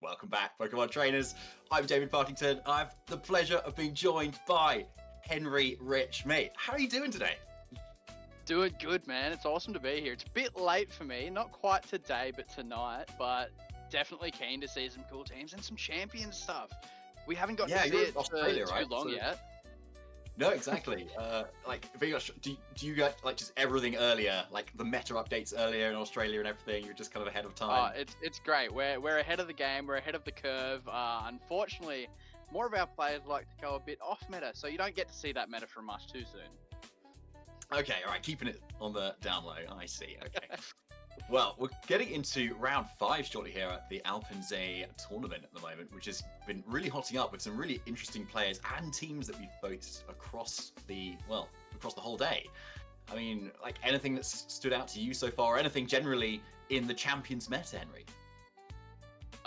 Welcome back, Pokemon trainers. I'm David Parkington. I have the pleasure of being joined by Henry Rich. Mate, how are you doing today? Doing good, man. It's awesome to be here. It's a bit late for me, not quite today, but tonight. But definitely keen to see some cool teams and some champion stuff. We haven't gotten to see you're in it Australia, for right? too long So- yet. No, exactly. Do you get like just everything earlier, like the meta updates earlier in Australia and everything? You're just kind of ahead of time. It's great. We're ahead of the game. We're ahead of the curve. Unfortunately, more of our players like to go a bit off meta, so you don't get to see that meta from us too soon. Okay, all right, keeping it on the down low. I see. Okay. Well, we're getting into round 5 shortly here at the Alpensee tournament at the moment, which has been really hotting up with some really interesting players and teams that we've faced across the whole day. I mean, like anything that's stood out to you so far, or anything generally in the Champions meta, Henry?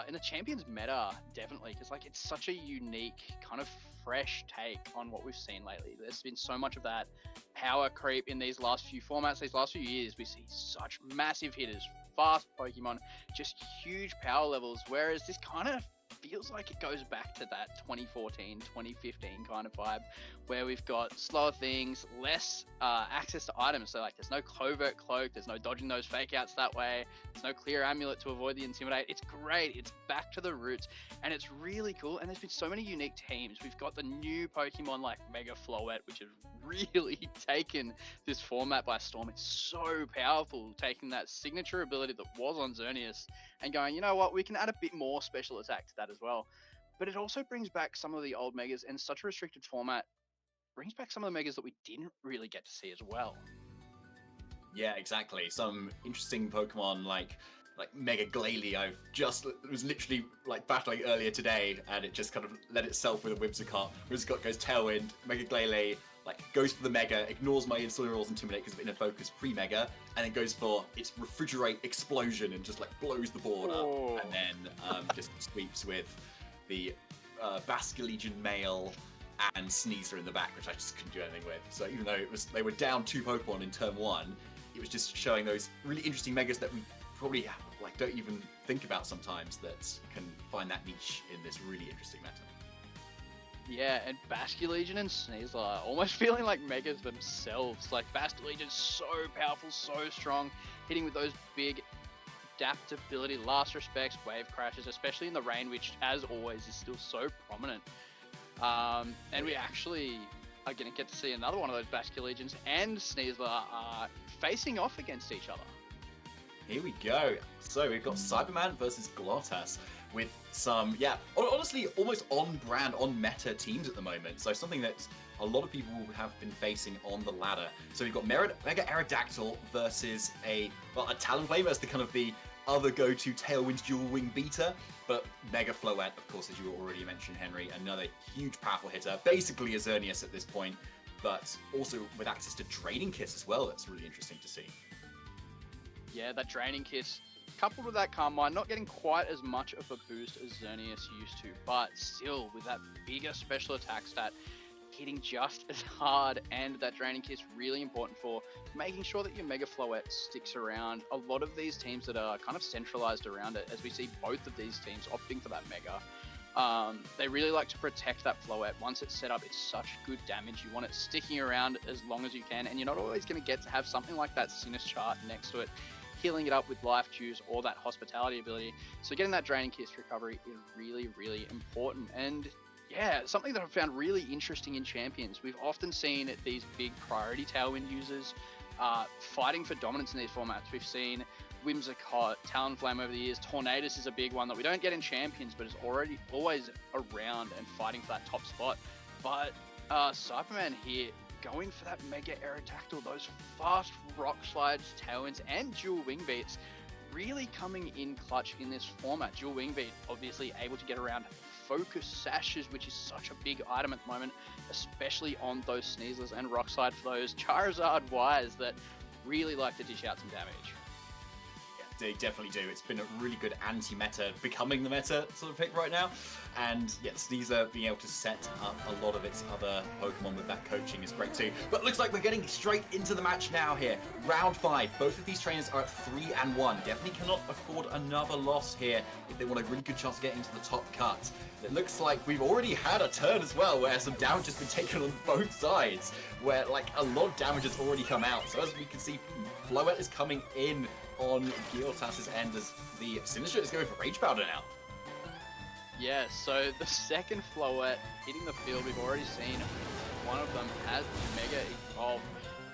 In the Champions meta, definitely, because like it's such a unique kind of fresh take on what we've seen lately. There's been so much of that power creep in these last few formats, these last few years. We see such massive hitters, fast Pokemon, just huge power levels, whereas this kind of feels like it goes back to that 2014, 2015 kind of vibe, where we've got slower things, less access to items. So like there's no covert cloak, there's no dodging those fake outs that way, there's no clear amulet to avoid the intimidate. It's great, it's back to the roots, and it's really cool. And there's been so many unique teams. We've got the new Pokemon like Mega Floette, which has really taken this format by storm. It's so powerful, taking that signature ability that was on Xerneas and going, you know what, we can add a bit more special attack to that as well. But it also brings back some of the old megas, and such a restricted format brings back some of the megas that we didn't really get to see as well. Yeah, exactly. Some interesting Pokemon like Mega Glalie. Was literally like battling earlier today, and it just kind of led itself with a Whimsicott. Whimsicott goes Tailwind, Mega Glalie like goes for the Mega, ignores my Incineroar's Intimidate because of Inner Focus pre-Mega, and then goes for its Refrigerate Explosion and just like blows the board up, and then just sweeps with the Basculegion Male and Sneasler in the back, which I just couldn't do anything with. So even though they were down 2 Pokemon in turn 1, it was just showing those really interesting megas that we probably like don't even think about sometimes, that can find that niche in this really interesting meta. Yeah, and Basculegion and Sneasler are almost feeling like megas themselves. Like Basculegion's so powerful, so strong, hitting with those big adaptability, last respects, wave crashes, especially in the rain, which as always is still so prominent. And we actually are going to get to see another one of those Basculegions and Sneasler facing off against each other. Here we go. So we've got Cyberman versus Giottas with some, honestly, almost on-brand, on-meta teams at the moment. So something that a lot of people have been facing on the ladder. So we've got Mega Aerodactyl versus a Talonflame as the other go-to Tailwind dual wing beater. But Mega Floette, of course, as you already mentioned, Henry, another huge powerful hitter. Basically a Xerneas at this point, but also with access to Draining Kiss as well. That's really interesting to see. Yeah, that Draining Kiss, coupled with that Calm Mind, not getting quite as much of a boost as Xerneas used to, but still with that bigger special attack stat, hitting just as hard, and that Draining Kiss really important for making sure that your Mega Floette sticks around. A lot of these teams that are kind of centralized around it, as we see both of these teams opting for that Mega, they really like to protect that Floette. Once it's set up, it's such good damage. You want it sticking around as long as you can, and you're not always going to get to have something like that Sinus chart next to it, healing it up with Life Juice or that Hospitality ability. So getting that Draining Kiss recovery is really, really important. And yeah, something that I've found really interesting in Champions. We've often seen these big priority Tailwind users fighting for dominance in these formats. We've seen Whimsicott, Talonflame over the years. Tornadus is a big one that we don't get in Champions, but is always around and fighting for that top spot. But Cyberman here, going for that Mega Aerodactyl, those fast Rock Slides, Tailwinds, and dual Wing Beats really coming in clutch in this format. Dual Wing Beat obviously able to get around Focus Sashes, which is such a big item at the moment, especially on those Sneaslers, and Rock Slide for those Charizard Wires that really like to dish out some damage. Yeah, they definitely do. It's been a really good anti-meta, becoming the meta sort of pick right now. And yes, these are being able to set up a lot of its other Pokemon with that coaching is great too. But it looks like we're getting straight into the match now here. Round 5. Both of these trainers are at 3-1. Definitely cannot afford another loss here if they want a really good chance of getting to the top cut. It looks like we've already had a turn as well where some damage has been taken on both sides, where like a lot of damage has already come out. So as we can see, Floette is coming in on Giottas' end as the Sinistcha is going for Rage Powder now. Yeah, so the second Floette hitting the field, we've already seen one of them has Mega Evolve.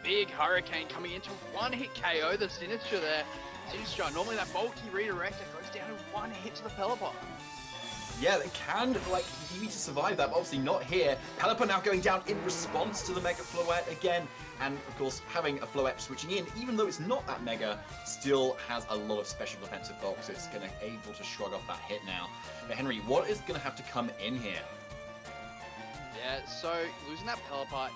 Big Hurricane coming into one-hit KO the Sinistcha there. Sinistcha, normally that bulky redirector goes down in one hit to the Pelipper. Yeah, they can, like, you need to survive that, but obviously not here. Pelipper now going down in response to the Mega Floette again, and of course, having a Floette switching in, even though it's not that Mega, still has a lot of special defensive bulk, so it's going to able to shrug off that hit now. But Henry, what is going to have to come in here? Yeah, so losing that Pelipper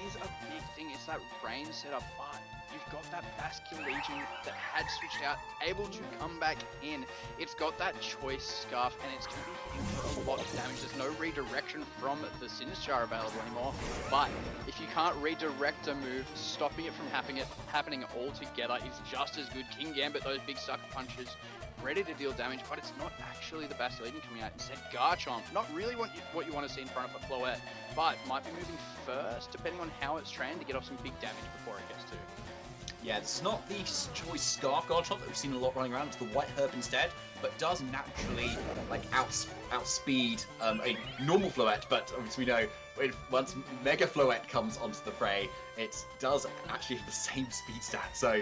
is a big thing. It's that rain setup, but you've got that Basculin Legion that had switched out, able to come back in. It's got that choice scarf, and it's going to be hitting for a lot of damage. There's no redirection from the Sinistcha available anymore, but if you can't redirect a move, stopping it from happening altogether is just as good. King Gambit, those big sucker punches, ready to deal damage, but it's not actually the Basculin coming out. Instead, Garchomp, not really what you want to see in front of a Floette, but might be moving first, depending on how it's trained, to get off some big damage before it gets to. Yeah, it's not the choice Scarf Garchomp that we've seen a lot running around, it's the White Herb instead, but does naturally like outspeed a normal Floette, but obviously we know once Mega Floette comes onto the fray, it does actually have the same speed stat. So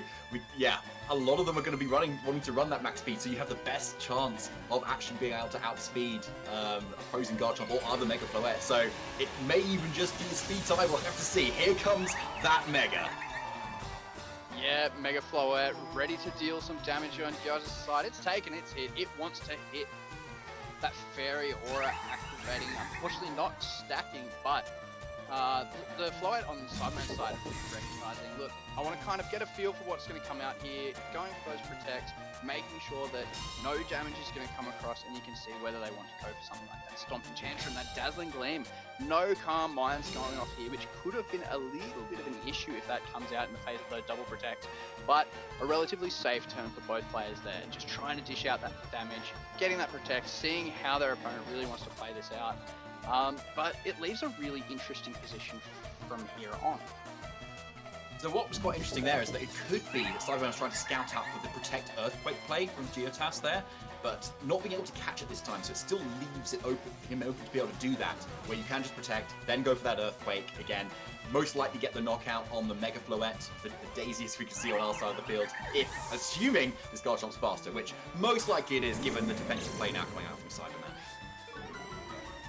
a lot of them are going to be wanting to run that max speed, so you have the best chance of actually being able to outspeed opposing Garchomp or other Mega Floette. So it may even just be the speed tie, we'll have to see. Here comes that Mega. Yeah, Mega Floette ready to deal some damage on Giottas' side. It's taken its hit. It wants to hit that Fairy Aura activating. Unfortunately not stacking, but the Floette on the Cyberman side is recognizing, look, I want to kind of get a feel for what's going to come out here, going for those protects, making sure that no damage is going to come across, and you can see whether they want to go for something like that Stomping Tantrum, that Dazzling Gleam. No Calm Minds going off here, which could have been a little bit of an issue if that comes out in the face of those double protects, but a relatively safe turn for both players there, just trying to dish out that damage, getting that protect, seeing how their opponent really wants to play this out. But it leaves a really interesting position from here on. So what was quite interesting there is that it could be that Cyberman was trying to scout out for the Protect Earthquake play from Giottas there, but not being able to catch it this time, so it still leaves it him open to be able to do that, where you can just protect, then go for that Earthquake again, most likely get the knockout on the Mega Floette, the daisiest we can see on our side of the field, assuming this Garchomp's faster, which most likely it is given the defensive play now coming out from Cyberman.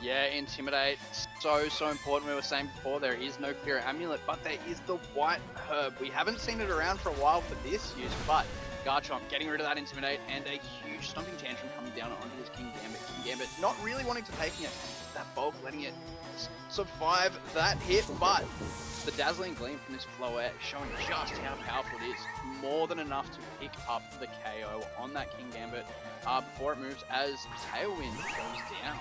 Yeah, Intimidate, so important. We were saying before, there is no clear amulet, but there is the White Herb. We haven't seen it around for a while for this use, but Garchomp getting rid of that Intimidate and a huge Stomping Tantrum coming down onto his King Gambit. King Gambit not really wanting to take it, that bulk, letting it survive that hit, but the Dazzling Gleam from this Floette showing just how powerful it is. More than enough to pick up the KO on that King Gambit before it moves as Tailwind goes down.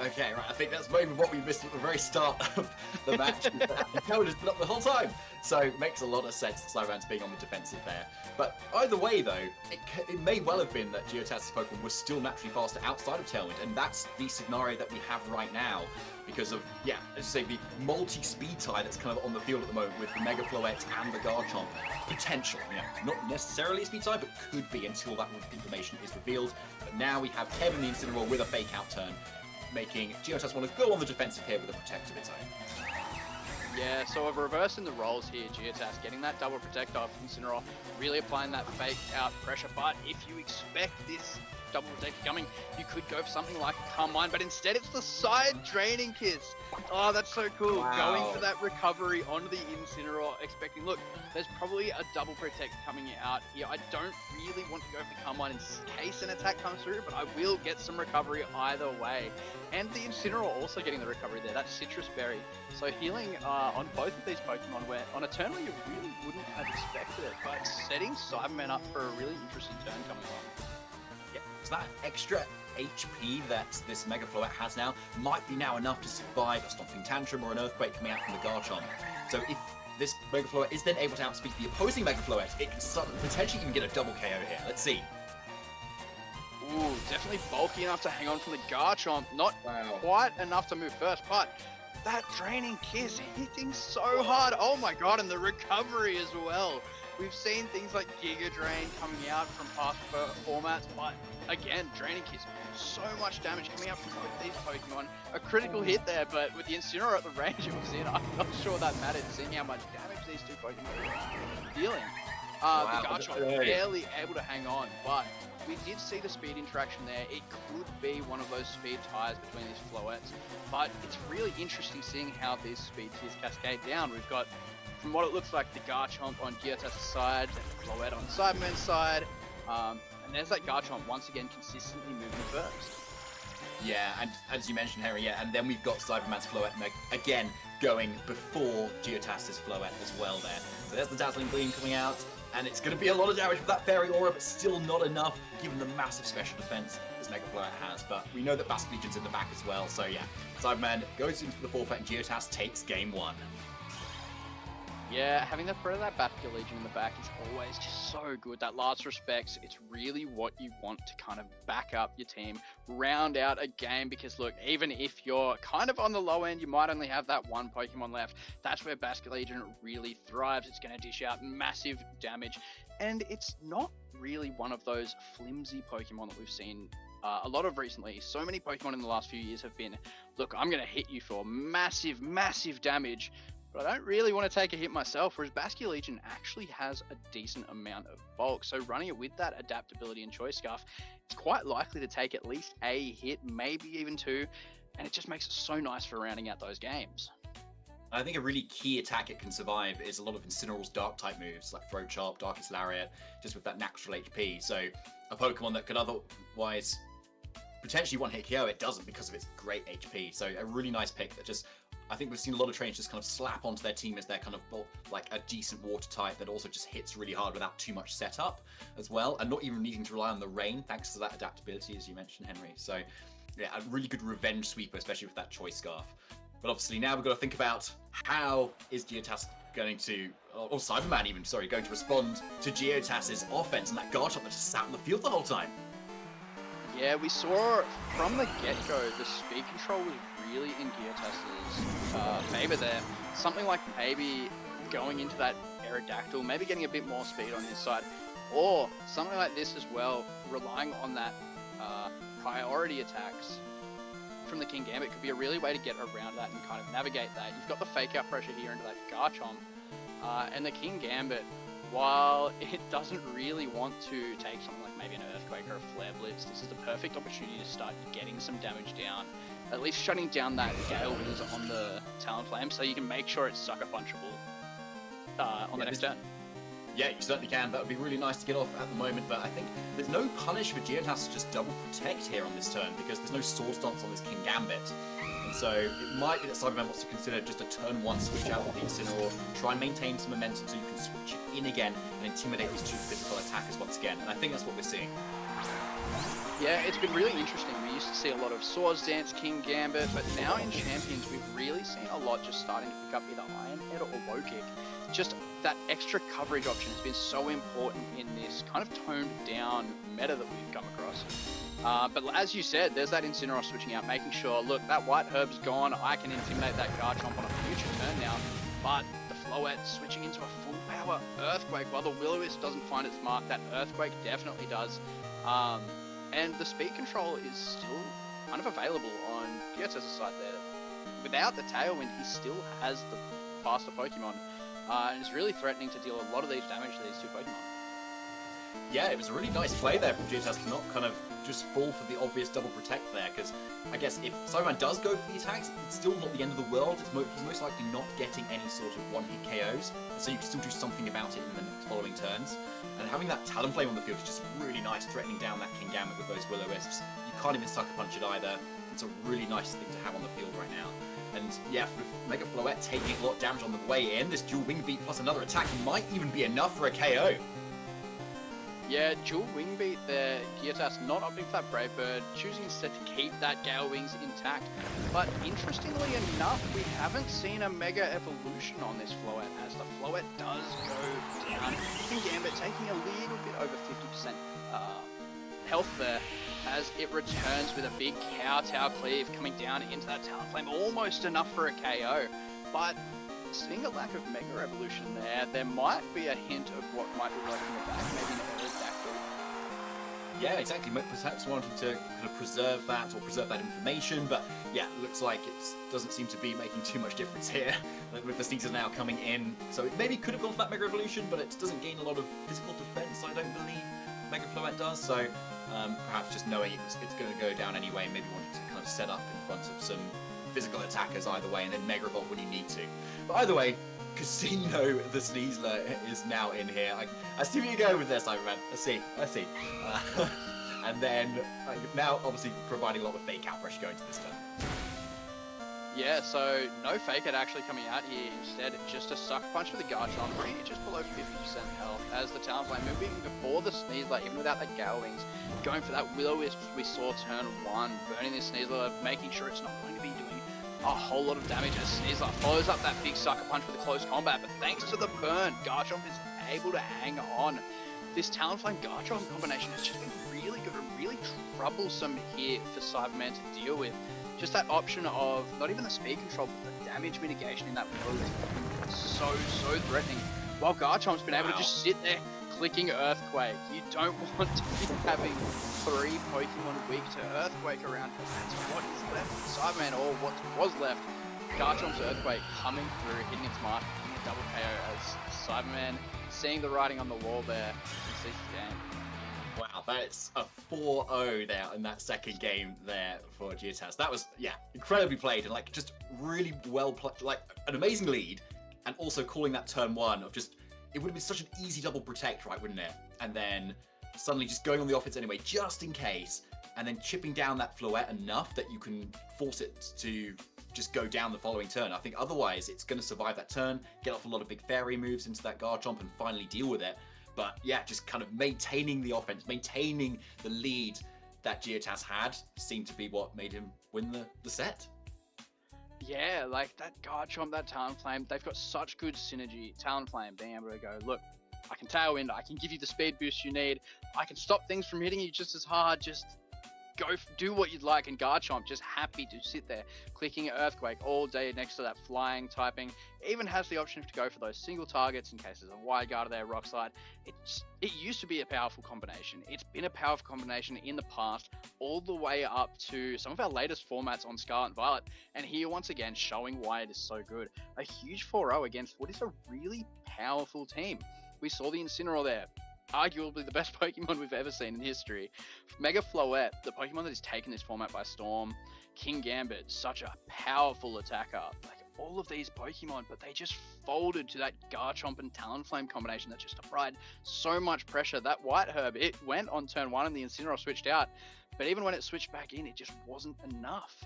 Okay, right, I think that's maybe what we missed at the very start of the match. The code has been up the whole time. So it makes a lot of sense that Cyberman's being on the defensive there. But either way, though, it may well have been that Giottas' Pokemon was still naturally faster outside of Tailwind, and that's the scenario that we have right now because of, as you say, the multi-speed tie that's kind of on the field at the moment with the Mega Floette and the Garchomp. Potential, not necessarily a speed tie, but could be until that information is revealed. But now we have Kevin the Incineroar with a fake-out turn, making Giottas want to go on the defensive here with a protect of its own. Yeah, so we're reversing the roles here, Giottas getting that double protect off Incineroar, really applying that fake out pressure, but if you expect this double protect coming, you could go for something like Calm Mind, but instead it's the side Draining Kiss. Oh, that's so cool. Wow. Going for that recovery onto the Incineroar, expecting, look, there's probably a double protect coming out here. I don't really want to go for the Calm Mind in case an attack comes through, but I will get some recovery either way. And the Incineroar also getting the recovery there, that Citrus Berry. So healing on both of these Pokemon, where on a turn where you really wouldn't have expected it, but setting Cyberman up for a really interesting turn coming on. Yeah, so that extra HP that this Mega Floette has now might be now enough to survive a Stomping Tantrum or an Earthquake coming out from the Garchomp. So if this Mega Floette is then able to outspeed the opposing Mega Floette, it can potentially even get a double KO here. Let's see. Ooh, definitely bulky enough to hang on from the Garchomp. Not quite enough to move first, but that Draining Kiss hitting so hard. Oh my god, and the recovery as well. We've seen things like Giga Drain coming out from past formats, but again, Draining Kiss, so much damage coming out from both these Pokemon. A critical hit there, but with the Incineroar at the range it was in, I'm not sure that mattered, seeing how much damage these two Pokemon are dealing. The Garchomp barely able to hang on, but we did see the speed interaction there. It could be one of those speed ties between these Floettes, but it's really interesting seeing how these speed tiers cascade down. We've got, from what it looks like, the Garchomp on Giottas' side, the Floette on Cyberman's side, and there's that Garchomp once again consistently moving first. Yeah, and as you mentioned, Harry, yeah, and then we've got Cyberman's Floette again going before Giottas' Floette as well there. So there's the Dazzling Gleam coming out, and it's going to be a lot of damage with that Fairy Aura, but still not enough given the massive special defense this Mega Floette has. But we know that Basque Legion's in the back as well, so yeah. Cyberman goes into the forfeit and Giottas takes game 1. Yeah, having the threat of that Basque Legion in the back is always just so good. That last respects, it's really what you want to kind of back up your team, round out a game, because look, even if you're kind of on the low end, you might only have that one Pokemon left. That's where Basque Legion really thrives. It's going to dish out massive damage, and it's not really one of those flimsy Pokemon that we've seen a lot of recently. So many Pokemon in the last few years have been, look, I'm going to hit you for massive, massive damage, but I don't really want to take a hit myself, whereas Basque Legion actually has a decent amount of bulk. So running it with that adaptability and Choice Scarf, it's quite likely to take at least a hit, maybe even two, and it just makes it so nice for rounding out those games. I think a really key attack it can survive is a lot of Incineroar's Dark-type moves, like Throat Chop, Darkest Lariat, just with that natural HP. So a Pokemon that could otherwise potentially one-hit KO, it doesn't because of its great HP. So a really nice pick that just, I think we've seen a lot of trainers just kind of slap onto their team as their kind of like a decent water type that also just hits really hard without too much setup as well, and not even needing to rely on the rain thanks to that adaptability, as you mentioned, Henry. So yeah, a really good revenge sweeper, especially with that Choice Scarf. But obviously now we've got to think about how is Giottas going to, or Cyberman even, sorry, going to respond to Giottas' offense and that Garchomp that just sat on the field the whole time. Yeah, we saw from the get-go, the speed control was really in Giottas' favor there. Something like maybe going into that Aerodactyl, maybe getting a bit more speed on his side, or something like this as well, relying on that priority attacks from the Kingambit could be a really way to get around that and kind of navigate that. You've got the fake out pressure here into that Garchomp, and the Kingambit, while it doesn't really want to take something like maybe an Earthquake or a Flare Blitz, this is the perfect opportunity to start getting some damage down, at least shutting down that Gale Wings on the Talonflame so you can make sure it's Sucker Punchable on the next turn. Yeah, you certainly can. That would be really nice to get off at the moment, but I think there's no punish for Giottas to just double protect here on this turn because there's no Swords Dance on this Kingambit. And so it might be that Cyberman wants to consider just a turn 1 switch out with the Incineroar, try and maintain some momentum so you can switch it in again and intimidate these two physical attackers once again. And I think that's what we're seeing. Yeah, it's been really interesting. We used to see a lot of Swords Dance, Kingambit, but now in Champions we've really seen a lot just starting to pick up either Iron Head or Low Kick. Just that extra coverage option has been so important in this kind of toned down meta that we've come across. But as you said, there's that Incineroar switching out, making sure, look, that White Herb's gone, I can intimidate that Garchomp on a future turn now, but the Floette switching into a full power Earthquake, while the Will-O-Wisp doesn't find its mark, that Earthquake definitely does. And the speed control is still kind of available on Giottas' side there. Without the Tailwind, he still has the faster Pokemon, and is really threatening to deal a lot of these damage to these two Pokemon. Yeah, it was a really nice play there from Giottas to not kind of just fall for the obvious double protect there, because I guess if Cyberman does go for the attacks, it's still not the end of the world. He's most likely not getting any sort of one-hit KOs, so you can still do something about it in the next following turns. And having that Talonflame on the field is just really nice, threatening down that Kingambit with those Will-O-Wisps. You can't even Sucker Punch it either. It's a really nice thing to have on the field right now. And yeah, with Mega Floette taking a lot of damage on the way in, this dual wing beat plus another attack might even be enough for a KO. Yeah, dual wing beat there. Giottas not opting for that Brave Bird, choosing instead to keep that Gale Wings intact. But interestingly enough, we haven't seen a Mega Evolution on this Floette, as the Floette does go down. King Gambit taking a little bit over 50% health there, as it returns with a big Kowtow Cleave coming down into that Talonflame, almost enough for a KO. But seeing a lack of Mega Evolution there might be a hint of what might be lurking in the back, maybe an Aerodactyl. Yeah, exactly. Perhaps wanting to kind of preserve that or preserve that information, but yeah, looks like it doesn't seem to be making too much difference here with the Sneasler now coming in. So it maybe could have gone for that Mega Evolution, but it doesn't gain a lot of physical defense, I don't believe Mega Floette does. So perhaps just knowing it's going to go down anyway, maybe wanting to kind of set up in front of some physical attackers either way, and then Mega Evolve when you need to. But either way, Casino the Sneasler is now in here. I see where you go with this, Cyberman. I see. And then now obviously providing a lot of fake out pressure going to this turn. Yeah, so no fake out actually coming out here. Instead, just a sucker punch with the Garchomp, bringing it just below 50% health. As the Talonflame moving before the Sneasler, even without that Gale Wings, going for that Will-O-Wisp we saw turn 1, burning the Sneasler, making sure it's not going to be doing a whole lot of damage as Sneasler follows up that big sucker punch with a close combat. But thanks to the burn, Garchomp is able to hang on. This Talonflame Garchomp combination has just been really good and really troublesome here for Cyberman to deal with. Just that option of not even the speed control, but the damage mitigation in that mode is so threatening. While Garchomp's been able to just sit there clicking Earthquake. You don't want to be having 3 Pokemon weak to Earthquake around. That's what is left for Cyberman, or what was left. Garchomp's Earthquake coming through, hitting its mark, getting a double KO as Cyberman seeing the writing on the wall there and sees the game. Wow, that's a 4-0 there in that second game there for Giottas. That was, yeah, incredibly played and like just really well played, like an amazing lead, and also calling that turn 1 of just, it would have been such an easy double protect, right, wouldn't it? And then suddenly just going on the offense anyway, just in case, and then chipping down that Floette enough that you can force it to just go down the following turn. I think otherwise it's going to survive that turn, get off a lot of big fairy moves into that Garchomp and finally deal with it. But yeah, just kind of maintaining the offense, maintaining the lead that Giottas had seemed to be what made him win the set. Yeah, like that Garchomp, that Talonflame, they've got such good synergy. Talonflame being able to go, look, I can Tailwind, I can give you the speed boost you need, I can stop things from hitting you just as hard, just go do what you'd like. And Garchomp just happy to sit there clicking Earthquake all day next to that flying typing. Even has the option to go for those single targets in case there's a wide guard there, Rock Slide. It used to be a powerful combination. It's been a powerful combination in the past, all the way up to some of our latest formats on Scarlet and Violet. And here once again showing why it is so good. A huge 4-0 against what is a really powerful team. We saw the Incineroar there. Arguably the best Pokemon we've ever seen in history. Mega Floette, the Pokemon that has taken this format by storm. King Gambit, such a powerful attacker. Like all of these Pokemon, but they just folded to that Garchomp and Talonflame combination that just applied so much pressure. That White Herb, it went on turn 1 and the Incineroar switched out. But even when it switched back in, it just wasn't enough.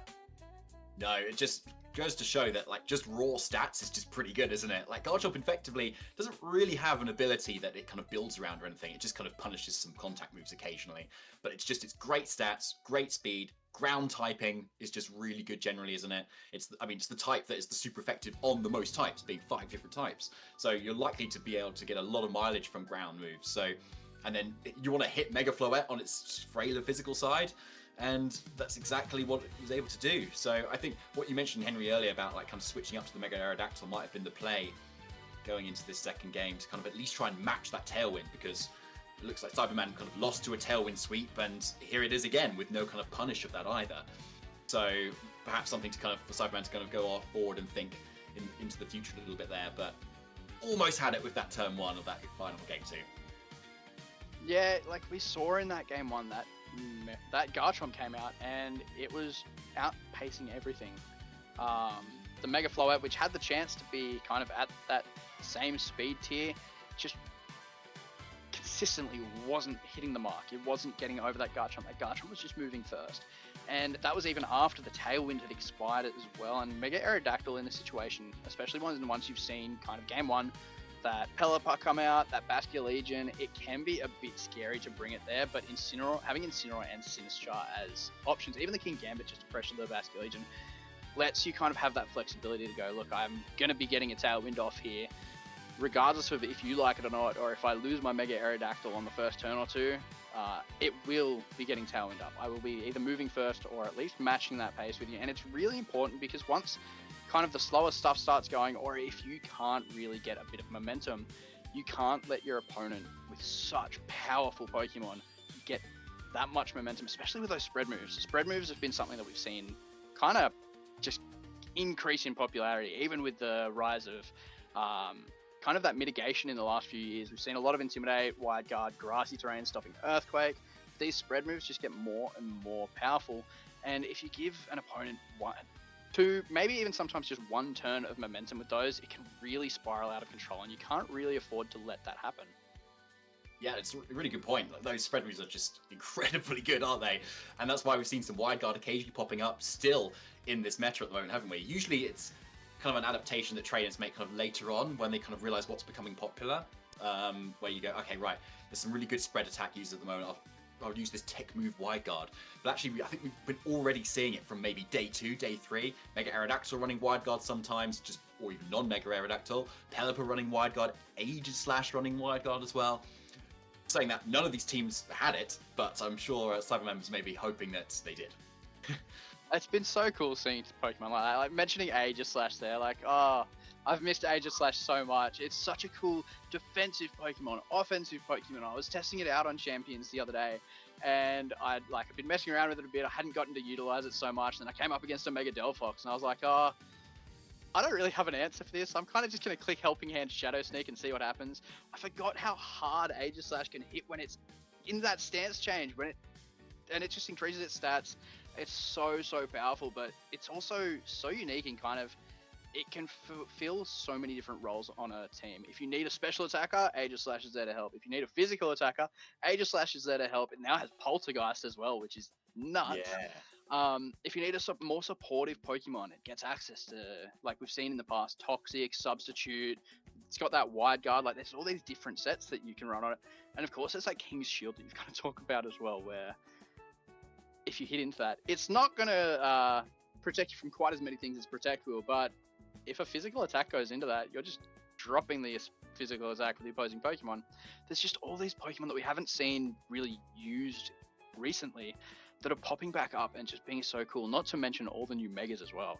No, it just goes to show that like just raw stats is just pretty good, isn't it? Like Garchomp effectively doesn't really have an ability that it kind of builds around or anything. It just kind of punishes some contact moves occasionally. But it's great stats, great speed, ground typing is just really good generally, isn't it? It's the type that is the super effective on the most types, being 5 different types. So you're likely to be able to get a lot of mileage from ground moves. So, and then you want to hit Mega Floette on its frailer physical side. And that's exactly what it was able to do. So I think what you mentioned, Henry, earlier about like kind of switching up to the Mega Aerodactyl might have been the play going into this second game to kind of at least try and match that Tailwind, because it looks like Cyberman kind of lost to a Tailwind sweep, and here it is again with no kind of punish of that either. So perhaps something to kind of for Cyberman to kind of go forward and think into the future a little bit there, but almost had it with that turn 1 of that final game 2. Yeah, like we saw in that game 1 that Garchomp came out and it was outpacing everything. The Mega Floette, which had the chance to be kind of at that same speed tier, just consistently wasn't hitting the mark. It wasn't getting over that Garchomp. That Garchomp was just moving first. And that was even after the Tailwind had expired as well. And Mega Aerodactyl in this situation, especially once you've seen kind of game one, that Pelipper come out, that Basculin Legion, it can be a bit scary to bring it there, but having Incineroar and Sinistcha as options, even the King Gambit just to pressure the Basculin Legion, lets you kind of have that flexibility to go, look, I'm going to be getting a Tailwind off here, regardless of if you like it or not, or if I lose my Mega Aerodactyl on the first turn or two, it will be getting Tailwind up. I will be either moving first or at least matching that pace with you, and it's really important because once kind of the slower stuff starts going, or if you can't really get a bit of momentum, you can't let your opponent with such powerful Pokemon get that much momentum, especially with those spread moves. Spread moves have been something that we've seen kind of just increase in popularity, even with the rise of kind of that mitigation in the last few years. We've seen a lot of Intimidate, Wide Guard, Grassy Terrain, stopping Earthquake. These spread moves just get more and more powerful, and if you give an opponent two, maybe even sometimes just one turn of momentum with those, it can really spiral out of control, and you can't really afford to let that happen. Yeah, it's a really good point. Those spread moves are just incredibly good, aren't they? And that's why we've seen some Wide Guard occasionally popping up still in this meta at the moment, haven't we? Usually it's kind of an adaptation that trainers make kind of later on when they kind of realize what's becoming popular, where you go, okay, right, there's some really good spread attack users at the moment. I'll use this tech move Wide Guard. But actually, I think we've been already seeing it from maybe day 2, day 3. Mega Aerodactyl running Wide Guard sometimes, or even non-Mega Aerodactyl. Pelipper running Wide Guard. Aegislash running Wide Guard as well. Saying that, none of these teams had it, but I'm sure Cyberman was maybe hoping that they did. It's been so cool seeing Pokemon like that. Like mentioning Aegislash there, like, oh, I've missed Aegislash so much. It's such a cool defensive Pokemon, offensive Pokemon. I was testing it out on Champions the other day, and I've been messing around with it a bit. I hadn't gotten to utilize it so much, and I came up against a Mega Delphox, and I was like, oh, I don't really have an answer for this. I'm kind of just going to click Helping Hand Shadow Sneak and see what happens. I forgot how hard Aegislash can hit when it's in that stance change, and it just increases its stats. It's so powerful, but it's also so unique and kind of, it can fill so many different roles on a team. If you need a special attacker, Aegislash is there to help. If you need a physical attacker, Aegislash is there to help. It now has Poltergeist as well, which is nuts. Yeah. If you need a more supportive Pokemon, it gets access to, like we've seen in the past, Toxic, Substitute. It's got that Wide Guard. Like, there's all these different sets that you can run on it. And of course, there's like King's Shield that you've got to talk about as well, where if you hit into that, it's not going to protect you from quite as many things as Protect will, but if a physical attack goes into that, you're just dropping the physical attack with the opposing Pokemon. There's just all these Pokemon that we haven't seen really used recently that are popping back up and just being so cool, not to mention all the new Megas as well.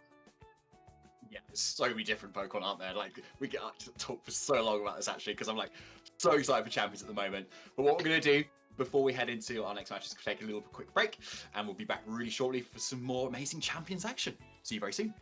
Yeah, there's so many different Pokemon, aren't there? Like, we get to talk for so long about this, actually, because I'm, like, so excited for Champions at the moment. But what we're going to do before we head into our next match is take a little quick break, and we'll be back really shortly for some more amazing Champions action. See you very soon.